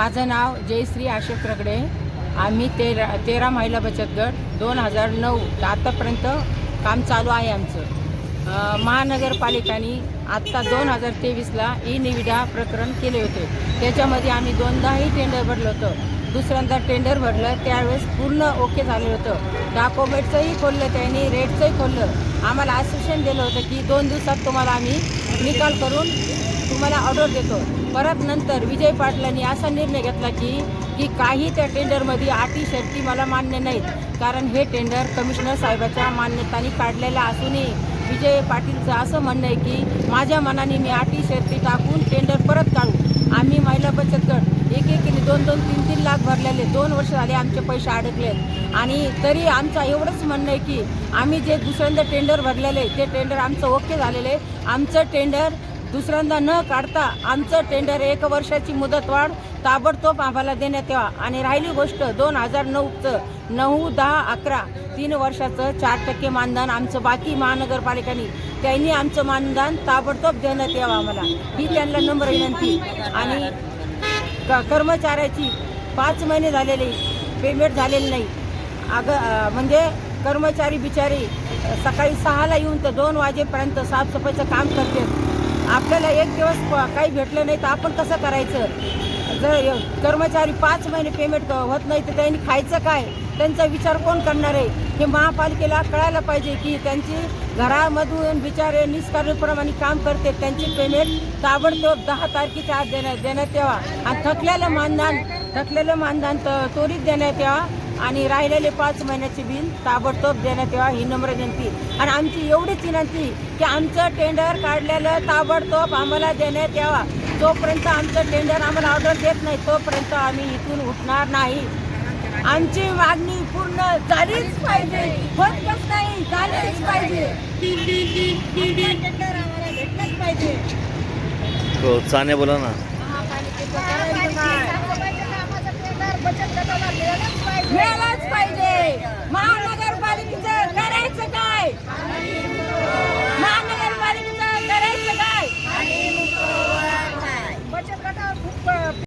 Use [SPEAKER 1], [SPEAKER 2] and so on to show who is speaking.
[SPEAKER 1] माझं नाव जयश्री अशोक रगडे. आम्ही 13 महिला बचत गट 2009 आतापर्यंत काम चालू आहे आमचं. महानगरपालिकाने आत्ता 2023ला ई निविदा प्रकरण केले होते. त्याच्यामध्ये आम्ही दोनदाही टेंडर भरलं होतं. दुसऱ्यांदा टेंडर भरलं त्यावेळेस पूर्ण ओके झालं होतं. डॉक्युमेंटचंही खोललं त्यांनी, रेटचंही खोललं. आम्हाला आश्वासन दिलं होतं की 2 दिवसात तुम्हाला आम्ही निकाल करून तुम्हाला ऑर्डर देतो. परत नंतर विजय पाटलांनी असा निर्णय घेतला की काही त्या टेंडरमध्ये अटी शर्ती मला मान्य नाहीत, कारण हे टेंडर कमिशनर साहेबाच्या मान्यताने काढलेलं असूनही विजय पाटीलचं असं म्हणणं आहे की माझ्या मनाने मी अटी शर्ती टाकून टेंडर परत काढू. आम्ही महिला बचत गट एकेकीने 2-2, 3-3 लाख भरलेले 2 वर्ष झाले आमचे पैसे अडकलेत. आणि तरी आमचं एवढंच म्हणणं आहे की आम्ही जे दुसऱ्यांदा टेंडर भरलेले ते टेंडर आमचं ओके झालेलं आहे. आमचं टेंडर दुसऱ्यांदा न काढता आमचं टेंडर 1 वर्षाची मुदतवाढ ताबडतोब आम्हाला देण्यात यावा. आणि राहिली गोष्ट 2009चं 9, 10, 11 3 वर्षाचं 4% मानधन आमचं बाकी महानगरपालिकांनी त्यांनी आमचं मानधन ताबडतोब देण्यात यावं आम्हाला, ही त्यांना नम्र विनंती. आणि कर्मचाऱ्याची 5 महिने झालेले पेमेंट झालेलं नाही. म्हणजे कर्मचारी बिचारी सकाळी 6ला येऊन तर 2 वाजेपर्यंत साफसफाईचं काम करते. आपल्याला 1 दिवस काही भेटलं नाही तर आपण कसं करायचं? जर कर्मचारी 5 महिने पेमेंट होत नाही तर त्यांनी खायचं काय? त्यांचा विचार कोण करणार आहे? हे महापालिकेला कळायला पाहिजे की त्यांची घरामधून बिचारे निष्कारणप्रमाणे काम करते, त्यांची पेमेंट ताबडतोब 10 तारखेच्या आत देण्यात यावा. आणि थकलेलं मानधन त्वरित देण्यात यावा. आणि राहिलेले 5 महिन्याचे बिल ताबडतोब देण्यात यावा, ही नम्र विनंती. आणि आमची एवढीच विनंती की आमचं टेंडर काढलेलं ताबडतोब आम्हाला देण्यात यावा. जोपर्यंत आमचं टेंडर आम्हाला ऑर्डर देत नाही तोपर्यंत आम्ही इथून उठणार नाही. आमची मागणी पूर्ण झालीच पाहिजे, होतच नाही, झालीच पाहिजे. टेंडर आम्हाला भेटलंच पाहिजे.
[SPEAKER 2] चाने बोला ना.
[SPEAKER 1] महापालिकेचं करायचं काय?